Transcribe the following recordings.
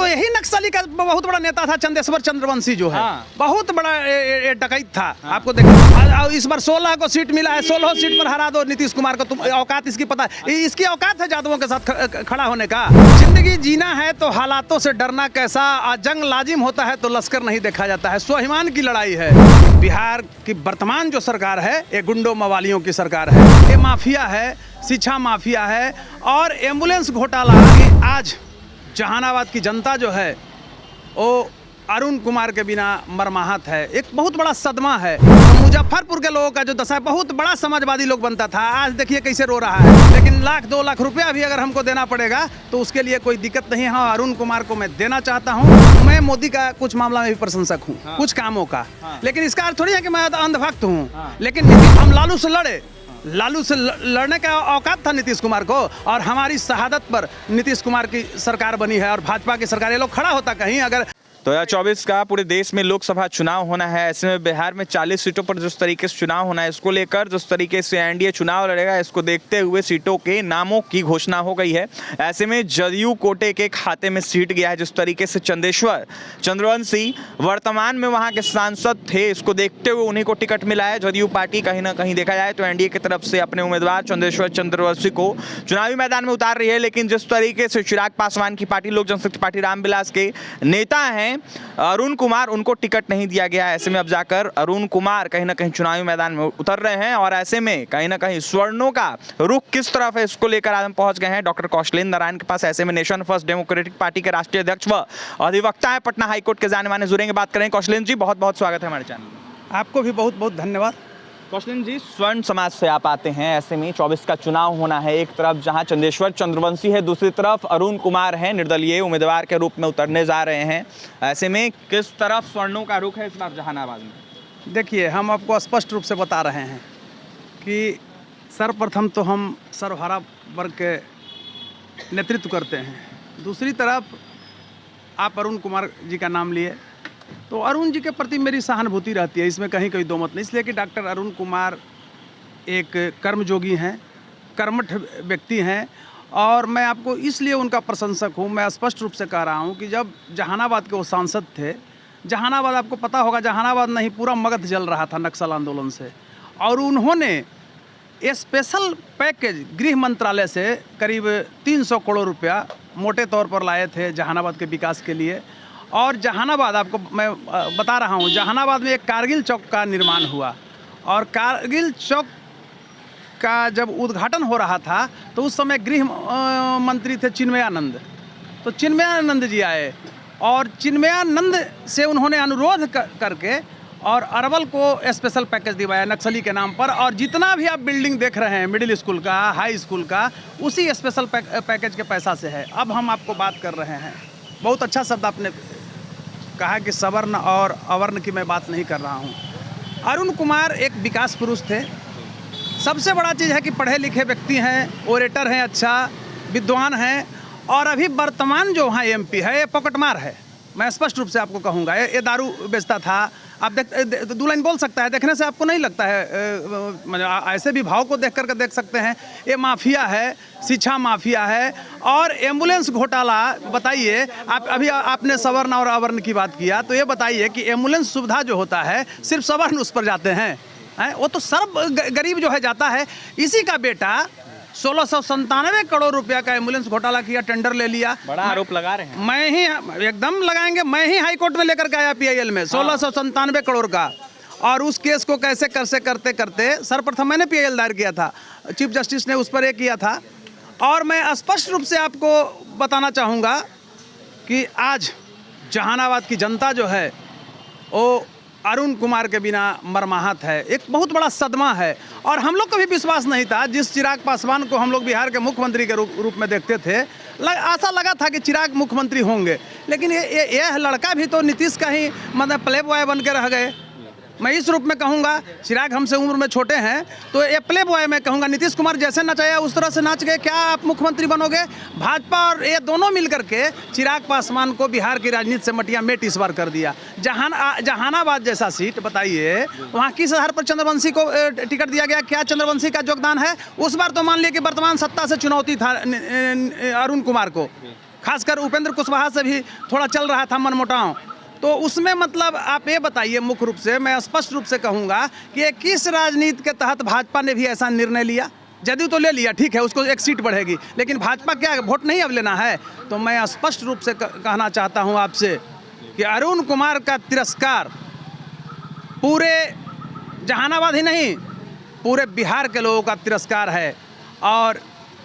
यही नक्सली का बहुत बड़ा नेता था चंदेश्वर चंद्रवंशी जो है। बहुत बड़ा डकैत था। आपको देखो इस बार 16 को सीट मिला है, 16 सीट पर हरा दो नीतीश कुमार को। तुम औकात इसकी पता है, इसकी औकात है यादवों के साथ खड़ा होने का। जिंदगी जीना है तो हालातों से डरना कैसा, जंग लाजिम होता है तो लश्कर नहीं देखा जाता है। स्वाभिमान की लड़ाई है। बिहार की वर्तमान जो सरकार है ये गुंडों मवालियों की सरकार है, ये माफिया है, शिक्षा माफिया है और एम्बुलेंस घोटाला। आज जहानाबाद की जनता जो है वो अरुण कुमार के बिना मरमाहत है। एक बहुत बड़ा सदमा है। मुजफ्फरपुर के लोगों का जो दशा है, बहुत बड़ा समाजवादी लोग बनता था, आज देखिए कैसे रो रहा है। लेकिन 1-2 लाख रुपया भी अगर हमको देना पड़ेगा तो उसके लिए कोई दिक्कत नहीं है। हाँ, अरुण कुमार को मैं देना चाहता हूँ। मैं मोदी का कुछ मामला में भी प्रशंसक हूँ, कुछ कामों का, लेकिन इसका अर्थ थोड़ी है कि मैं अंधभक्त हूँ। लेकिन हम लालू से लड़े, लालू से लड़ने का औकात था नीतीश कुमार को, और हमारी शहादत पर नीतीश कुमार की सरकार बनी है और भाजपा की सरकार। ये लोग खड़ा होता कहीं अगर 2024 का पूरे देश में लोकसभा चुनाव होना है, ऐसे में बिहार में 40 सीटों पर जिस तरीके से चुनाव होना है, इसको लेकर जिस तरीके से एनडीए चुनाव लड़ेगा, इसको देखते हुए सीटों के नामों की घोषणा हो गई है। ऐसे में जदयू कोटे के खाते में सीट गया है। जिस तरीके से चंदेश्वर चंद्रवंशी वर्तमान में वहां के सांसद थे, इसको देखते हुए उन्हीं को टिकट मिला है। जदयू पार्टी कहीं ना कहीं देखा जाए तो एनडीए की तरफ से अपने उम्मीदवार चंदेश्वर चंद्रवंशी को चुनावी मैदान में उतार रही है। लेकिन जिस तरीके से चिराग पासवान की पार्टी लोक जनशक्ति पार्टी रामविलास के नेता हैं अरुण कुमार, उनको टिकट नहीं दिया गया। ऐसे में अब जाकर अरुण कुमार कहीं ना कहीं चुनावी मैदान में उतर रहे हैं और ऐसे में कहीं ना कहीं स्वर्णों का रुख किस तरफ है इसको लेकर आज हम पहुंच गए हैं डॉक्टर कौशलेंद्र नारायण के पास। ऐसे में नेशन फर्स्ट डेमोक्रेटिक पार्टी के राष्ट्रीय अध्यक्ष व अधिवक्ता है, पटना हाईकोर्ट के जाने माने, जुड़ेंगे, बात करेंगे। कौशलेंद्र जी, बहुत बहुत स्वागत है हमारे चैनल में। आपको भी बहुत बहुत धन्यवाद। कौशलेंद्र जी, स्वर्ण समाज से आप आते हैं। ऐसे में 24 का चुनाव होना है, एक तरफ जहां चंदेश्वर चंद्रवंशी है, दूसरी तरफ अरुण कुमार हैं, निर्दलीय उम्मीदवार के रूप में उतरने जा रहे हैं। ऐसे में किस तरफ स्वर्णों का रुख है इस बार जहानाबाद में? देखिए, हम आपको स्पष्ट रूप से बता रहे हैं कि सर्वप्रथम तो हम सर्वहारा वर्ग के नेतृत्व करते हैं। दूसरी तरफ आप अरुण कुमार जी का नाम लिए तो अरुण जी के प्रति मेरी सहानुभूति रहती है, इसमें कहीं कोई दो मत नहीं। इसलिए कि डॉक्टर अरुण कुमार एक कर्मयोगी हैं, कर्मठ व्यक्ति हैं और मैं आपको इसलिए उनका प्रशंसक हूं। मैं स्पष्ट रूप से कह रहा हूं कि जब जहानाबाद के वो सांसद थे, जहानाबाद आपको पता होगा, जहानाबाद नहीं पूरा मगध जल रहा था नक्सल आंदोलन से, और उन्होंने स्पेशल पैकेज गृह मंत्रालय से करीब 300 करोड़ रुपया मोटे तौर पर लाए थे जहानाबाद के विकास के लिए। और जहानाबाद, आपको मैं बता रहा हूँ, जहानाबाद में एक कारगिल चौक का निर्माण हुआ और कारगिल चौक का जब उद्घाटन हो रहा था तो उस समय गृह मंत्री थे चिन्मयानंद। तो चिन्मयानंद जी आए और चिन्मयानंद से उन्होंने अनुरोध करके और अरवल को स्पेशल पैकेज दिवाया नक्सली के नाम पर। और जितना भी आप बिल्डिंग देख रहे हैं मिडिल स्कूल का, हाई स्कूल का, उसी स्पेशल पैकेज के पैसा से है। अब हम आपको बात कर रहे हैं, बहुत अच्छा शब्द आपने कहा कि सवर्ण और अवर्ण की मैं बात नहीं कर रहा हूँ। अरुण कुमार एक विकास पुरुष थे। सबसे बड़ा चीज़ है कि पढ़े लिखे व्यक्ति हैं, ओरेटर हैं, अच्छा विद्वान हैं, और अभी वर्तमान जो वहाँ एमपी है ये पॉकेटमार है। मैं स्पष्ट रूप से आपको कहूँगा, ये दारू बेचता था। आप दो लाइन बोल सकता है, देखने से आपको नहीं लगता है, ऐसे भी भाव को देख करके देख सकते हैं। ये माफिया है, शिक्षा माफिया है और एम्बुलेंस घोटाला। बताइए, आप अभी आपने सवर्ण और अवर्ण की बात किया, तो ये बताइए कि एम्बुलेंस सुविधा जो होता है सिर्फ सवर्ण उस पर जाते हैं, वो तो सर्व गरीब जो है जाता है। इसी का बेटा 1697 करोड़ रुपया का एम्बुलेंस घोटाला किया, टेंडर ले लिया। बड़ा आरोप लगा रहे हैं। मैं ही एकदम लगाएंगे, मैं ही हाईकोर्ट में लेकर के आया पीआईएल में 1697 करोड़ का। और उस केस को कैसे करते करते सर्वप्रथम मैंने पीआईएल दायर किया था, चीफ जस्टिस ने उस पर एक किया था। और मैं स्पष्ट रूप से आपको बताना चाहूँगा कि आज जहानाबाद की जनता जो है वो अरुण कुमार के बिना मरमाहत है। एक बहुत बड़ा सदमा है और हम लोग को भी विश्वास नहीं था। जिस चिराग पासवान को हम लोग बिहार के मुख्यमंत्री के रूप में देखते थे, आशा लगा था कि चिराग मुख्यमंत्री होंगे, लेकिन यह लड़का भी तो नीतीश का ही मतलब प्ले बॉय बन के रह गए। मैं इस रूप में कहूँगा, चिराग हमसे उम्र में छोटे हैं तो ये प्ले बॉय में कहूँगा, नीतीश कुमार जैसे नचाया उस तरह से नाच गए। क्या आप मुख्यमंत्री बनोगे? भाजपा और ये दोनों मिलकर के चिराग पासवान को बिहार की राजनीति से मटिया मेट इस बार कर दिया। जहानाबाद जैसा सीट, बताइए वहाँ किस आधार पर चंद्रवंशी को टिकट दिया गया? क्या चंद्रवंशी का योगदान है? उस बार तो मान लिया कि वर्तमान सत्ता से चुनौती था अरुण कुमार को, खासकर उपेंद्र कुशवाहा से भी थोड़ा चल रहा था मनमुटाव। तो उसमें मतलब आप ये बताइए, मुख्य रूप से मैं स्पष्ट रूप से कहूँगा कि किस राजनीति के तहत भाजपा ने भी ऐसा निर्णय लिया? जदयू तो ले लिया, ठीक है, उसको एक सीट बढ़ेगी, लेकिन भाजपा क्या वोट नहीं अब लेना है? तो मैं स्पष्ट रूप से कहना चाहता हूँ आपसे कि अरुण कुमार का तिरस्कार पूरे जहानाबाद ही नहीं, पूरे बिहार के लोगों का तिरस्कार है। और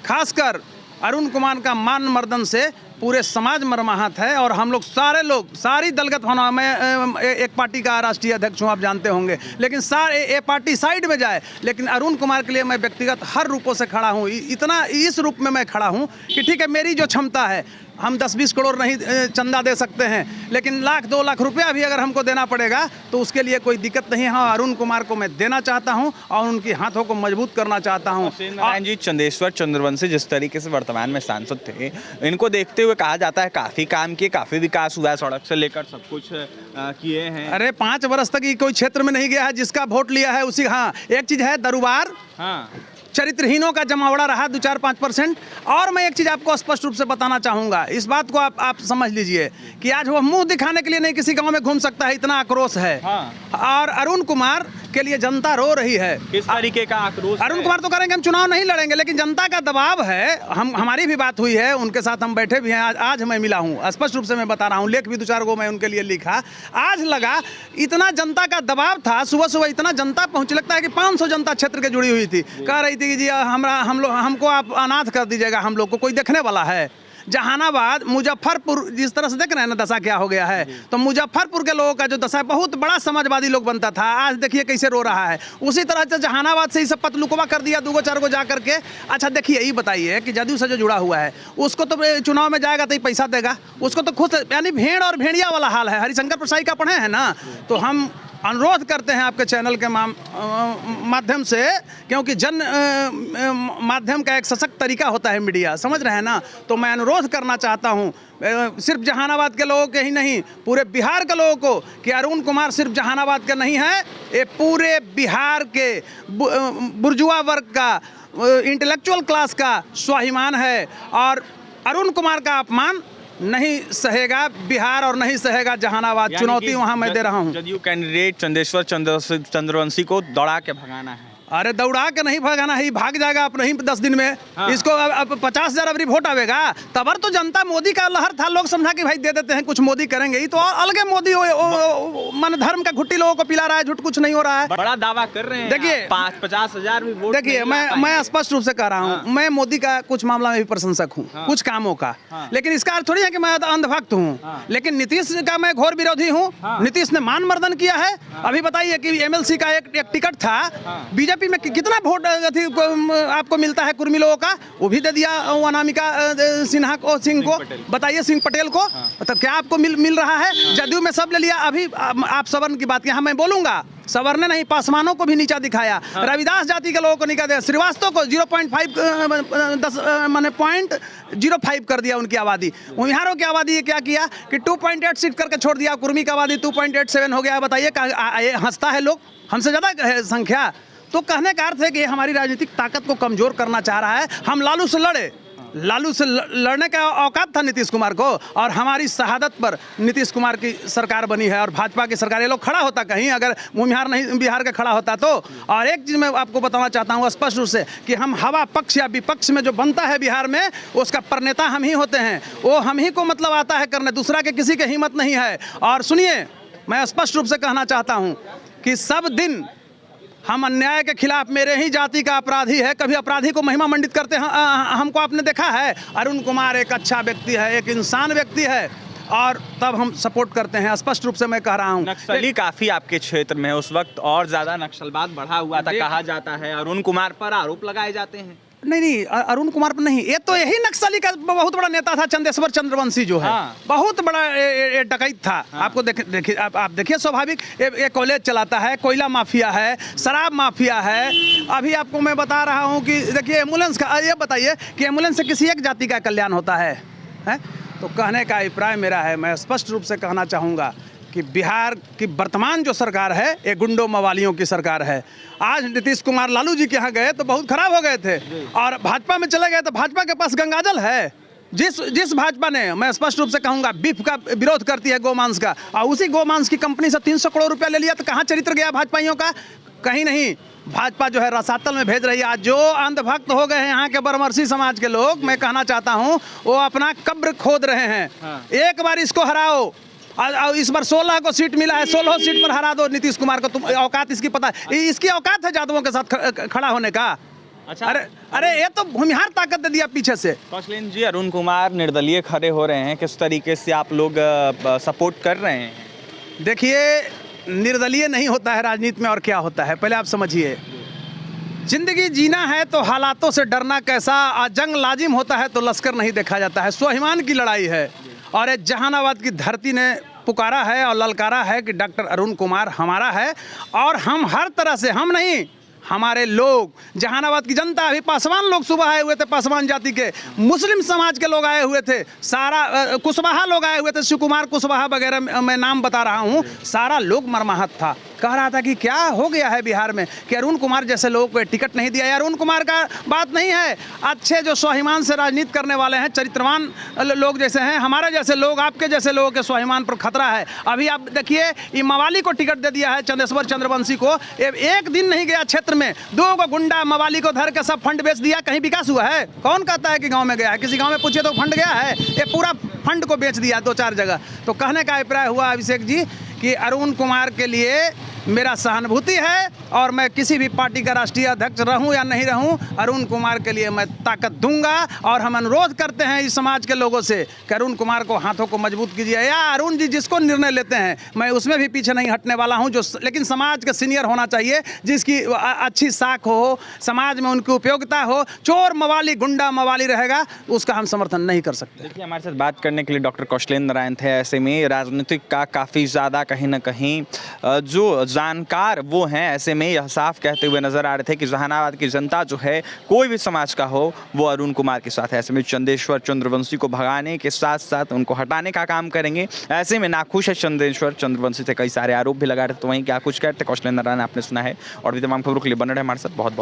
खासकर अरुण कुमार का मान मर्दन से पूरे समाज मर्माहत है। और हम लोग सारे लोग, सारी दलगत होना, मैं एक पार्टी का राष्ट्रीय अध्यक्ष हूँ, आप जानते होंगे, लेकिन सारे ये पार्टी साइड में जाए, लेकिन अरुण कुमार के लिए मैं व्यक्तिगत हर रूपों से खड़ा हूँ। इतना इस रूप में मैं खड़ा हूँ कि ठीक है, मेरी जो क्षमता है, हम 10-20 करोड़ नहीं चंदा दे सकते हैं, लेकिन 1-2 लाख रुपया भी अगर हमको देना पड़ेगा तो उसके लिए कोई दिक्कत नहीं है। हाँ, अरुण कुमार को मैं देना चाहता हूं और उनकी हाथों को मजबूत करना चाहता हूं। नारायण जी, चंदेश्वर चंद्रवंशी जिस तरीके से वर्तमान में सांसद थे, इनको देखते हुए कहा जाता है काफ़ी काम किए, काफ़ी विकास हुआ है, सड़क से लेकर सब कुछ किए हैं। अरे 5 वर्ष तक ही कोई क्षेत्र में नहीं गया है, जिसका वोट लिया है उसी। हाँ, एक चीज़ है, दरुबार चरित्रहीनों का जमावड़ा रहा 2-4-5%। और मैं एक चीज़ आपको स्पष्ट रूप से बताना चाहूँगा, इस बात को आप समझ लीजिए कि आज वो मुंह दिखाने के लिए नहीं किसी गांव में घूम सकता है, इतना आक्रोश है। और अरुण कुमार के लिए जनता रो रही है। किस तरीके का आक्रोश? अरुण कुमार तो करेंगे हम चुनाव नहीं लड़ेंगे, लेकिन जनता का दबाव है। हमारी भी बात हुई है, उनके साथ हम बैठे भी हैं। आज मैं मिला हूँ, स्पष्ट रूप से मैं बता रहा हूँ, लेख भी 2-4 गो मैं उनके लिए लिखा। आज लगा इतना जनता का दबाव था, सुबह सुबह इतना जनता पहुँची, लगता है कि 500 जनता क्षेत्र के जुड़ी हुई थी, कह रही थी कि जी हमको आप अनाथ कर दीजिएगा, हम लोग को कोई देखने वाला है? जहानाबाद, मुजफ्फरपुर जिस तरह से देख रहे हैं ना दशा क्या हो गया है, तो मुजफ्फरपुर के लोगों का जो दशा, बहुत बड़ा समाजवादी लोग बनता था, आज देखिए कैसे रो रहा है। उसी तरह से जहानाबाद से ही सब पतलुकवा कर दिया, 2-4 गो जा करके। अच्छा देखिए, यही बताइए कि जदयू से जो जुड़ा हुआ है उसको तो चुनाव में जाएगा तो ही पैसा देगा, उसको तो खुद, यानी भेड़ और भेड़िया वाला हाल है। हरिशंकर प्रसाद का पढ़े हैं ना, तो हम अनुरोध करते हैं आपके चैनल के माध्यम से, क्योंकि माध्यम का एक सशक्त तरीका होता है मीडिया, समझ रहे हैं ना, तो मैं अनुरोध करना चाहता हूं सिर्फ जहानाबाद के लोगों के ही नहीं, पूरे बिहार के लोगों को, कि अरुण कुमार सिर्फ जहानाबाद के नहीं है, ये पूरे बिहार के बुर्जुआ वर्ग का, इंटेलेक्चुअल क्लास का स्वाभिमान है। और अरुण कुमार का अपमान नहीं सहेगा बिहार और नहीं सहेगा जहानाबाद। चुनौती वहां मैं दे रहा हूं। जदयू कैंडिडेट चंदेश्वर चंद्रवंशी को दौड़ा के भगाना है। अरे दौड़ा के नहीं भगाना है, भाग जाएगा आप नहीं 10 दिन में। इसको अब 50,000 अबरी वोट आवेगा, तब तो जनता मोदी का लहर था, लोग समझा कि भाई दे देते हैं, कुछ मोदी करेंगे ही, तो अलगे मोदी मन धर्म का घुट्टी लोगों को पिला रहा है, झूठ कुछ नहीं हो रहा है। बड़ा दावा कर रहे हैं, देखिए 50,000 भी वोट। देखिए मैं स्पष्ट रूप से कह रहा हूँ, मैं मोदी का कुछ मामला में भी प्रशंसक हूँ, कुछ कामों का, लेकिन इसका अर्थ थोड़ी है कि मैं अंधभक्त हूँ। लेकिन नीतीश का मैं घोर विरोधी हूँ। नीतीश ने मान मर्दन किया है। अभी बताइए कि MLC का एक टिकट था, बीजेपी में कितना वोट आपको मिलता है कुर्मी लोगों का, वो भी दे दिया अनामिका सिंह को। बताइए, सिंह पटेल को, तो क्या आपको मिल रहा है? जदयू में सब ले लिया। अभी आप सवर्ण की बात, यहाँ मैं बोलूंगा, सवर्ण नहीं, पासवानों को भी नीचा दिखाया, रविदास जाति के लोगों को नीचा दिया, श्रीवास्तव को 0.05 कर दिया उनकी आबादी। बिहारों की आबादी क्या किया कि 2.8 सीट करके छोड़ दिया, कुर्मी की आबादी 2.87 हो गया। बताइए, हंसता है लोग, हमसे ज़्यादा है संख्या। तो कहने का अर्थ है कि हमारी राजनीतिक ताकत को कमजोर करना चाह रहा है। हम लालू से लड़े, लालू से लड़ने का औकात था नीतीश कुमार को, और हमारी शहादत पर नीतीश कुमार की सरकार बनी है और भाजपा की सरकार। ये लोग खड़ा होता कहीं, अगर बिहार नहीं, बिहार का खड़ा होता तो। और एक चीज़ मैं आपको बताना चाहता हूँ स्पष्ट रूप से कि हम हवा पक्ष या विपक्ष में जो बनता है बिहार में, उसका प्रणेता हम ही होते हैं। वो हम ही को मतलब आता है करने, दूसरा के किसी की हिम्मत नहीं है। और सुनिए, मैं स्पष्ट रूप से कहना चाहता हूँ कि सब दिन हम अन्याय के खिलाफ, मेरे ही जाति का अपराधी है, कभी अपराधी को महिमा मंडित करते हैं हमको आपने देखा है? अरुण कुमार एक अच्छा व्यक्ति है, एक इंसान व्यक्ति है, और तब हम सपोर्ट करते हैं। स्पष्ट रूप से मैं कह रहा हूँ, नक्सली काफी आपके क्षेत्र में उस वक्त और ज्यादा नक्सलवाद बढ़ा हुआ था, कहा जाता है। अरुण कुमार पर आरोप लगाए जाते हैं। नहीं, अरुण कुमार पर नहीं, ये तो यही नक्सली का बहुत बड़ा नेता था, चंदेश्वर चंद्रवंशी जो है। बहुत बड़ा डकैत था। आपको देखिए, आप देखिए, स्वाभाविक ये कॉलेज चलाता है, कोयला माफिया है, शराब माफिया है। अभी आपको मैं बता रहा हूँ कि देखिए एम्बुलेंस का, ये बताइए कि एम्बुलेंस से किसी एक जाति का कल्याण होता है? तो कहने का अभिप्राय मेरा है, मैं स्पष्ट रूप से कहना चाहूँगा कि बिहार की वर्तमान जो सरकार है, ये गुंडों मवालियों की सरकार है। आज नीतीश कुमार लालू जी के यहाँ गए तो बहुत खराब हो गए थे, और भाजपा में चले गए तो भाजपा के पास गंगाजल है। जिस भाजपा ने, मैं स्पष्ट रूप से कहूंगा, बीफ का विरोध करती है, गोमांस का, और उसी गोमांस की कंपनी से 300 करोड़ रुपया ले लिया, तो कहाँ चरित्र गया भाजपाइयों का? कहीं नहीं। भाजपा जो है रसातल में भेज रही है। आज जो अंधभक्त हो गए हैं यहाँ के बरमर्सी समाज के लोग, मैं कहना चाहता हूँ, वो अपना कब्र खोद रहे हैं। एक बार इसको हराओ। इस बार 16 को सीट मिला है, 16 सीट पर हरा दो नीतीश कुमार को। तुम औकात इसकी पता है? इसकी औकात है यादवों के साथ खड़ा होने का? अच्छा, अरे ये तो भूमिहार ताकत दे दिया पीछे से। कौशलेंद्र जी, अरुण कुमार निर्दलीय खड़े हो रहे हैं, किस तरीके से आप लोग सपोर्ट कर रहे हैं? देखिए, निर्दलीय नहीं होता है राजनीति में, और क्या होता है पहले आप समझिए। जिंदगी जीना है तो हालातों से डरना कैसा, जंग लाजिम होता है तो लश्कर नहीं देखा जाता है। स्वाभिमान की लड़ाई है, और ये जहानाबाद की धरती ने पुकारा है और ललकारा है कि डॉक्टर अरुण कुमार हमारा है। और हम हर तरह से, हम नहीं, हमारे लोग, जहानाबाद की जनता, अभी पासवान लोग सुबह आए हुए थे, पासवान जाति के, मुस्लिम समाज के लोग आए हुए थे, सारा कुशवाहा लोग आए हुए थे, शिव कुमार कुशवाहा वगैरह मैं नाम बता रहा हूँ, सारा लोग मरमाहत था। कह रहा था कि क्या हो गया है बिहार में कि अरुण कुमार जैसे लोगों को टिकट नहीं दिया। अरुण कुमार का बात नहीं है, अच्छे जो स्वाभिमान से राजनीति करने वाले हैं, चरित्रवान लोग जैसे हैं, हमारे जैसे लोग, आपके जैसे लोगों के स्वाभिमान पर खतरा है। अभी आप देखिए, ये मवाली को टिकट दे दिया है, चंदेश्वर चंद्रवंशी को। एक दिन नहीं गया क्षेत्र में, 2 को गुंडा मवाली को धर के सब फंड बेच दिया। कहीं विकास हुआ है? कौन कहता है कि गाँव में गया है? किसी गाँव में पूछिए तो फंड गया है? ये पूरा फंड को बेच दिया 2-4 जगह। तो कहने का अभिप्राय हुआ अभिषेक जी कि अरुण कुमार के लिए मेरा सहानुभूति है, और मैं किसी भी पार्टी का राष्ट्रीय अध्यक्ष रहूं या नहीं रहूं, अरुण कुमार के लिए मैं ताकत दूंगा। और हम अनुरोध करते हैं इस समाज के लोगों से कि अरुण कुमार को हाथों को मजबूत कीजिए, या अरुण जी जिसको निर्णय लेते हैं, मैं उसमें भी पीछे नहीं हटने वाला हूं, जो लेकिन समाज का सीनियर होना चाहिए, जिसकी अच्छी साख हो, समाज में उनकी उपयोगिता हो। चोर मवाली, गुंडा मवाली रहेगा, उसका हम समर्थन नहीं कर सकते। देखिए, हमारे साथ बात करने के लिए डॉक्टर कौशलेंद्र नारायण थे। ऐसे में राजनीतिक का काफ़ी ज़्यादा कहीं ना कहीं जो जानकार वो हैं, ऐसे में यह साफ कहते हुए नजर आ रहे थे कि जहानाबाद की जनता जो है, कोई भी समाज का हो, वो अरुण कुमार के साथ है। ऐसे में चंदेश्वर चंद्रवंशी को भगाने के साथ साथ उनको हटाने का काम करेंगे। ऐसे में नाखुश है चंदेश्वर चंद्रवंशी से, कई सारे आरोप भी लगा रहे थे। तो वहीं क्या कुछ कहते कौशलेंद्र नारायण आपने सुना है। और भी तमाम खबरों के लिए बने रहे हमारे साथ। बहुत बहुत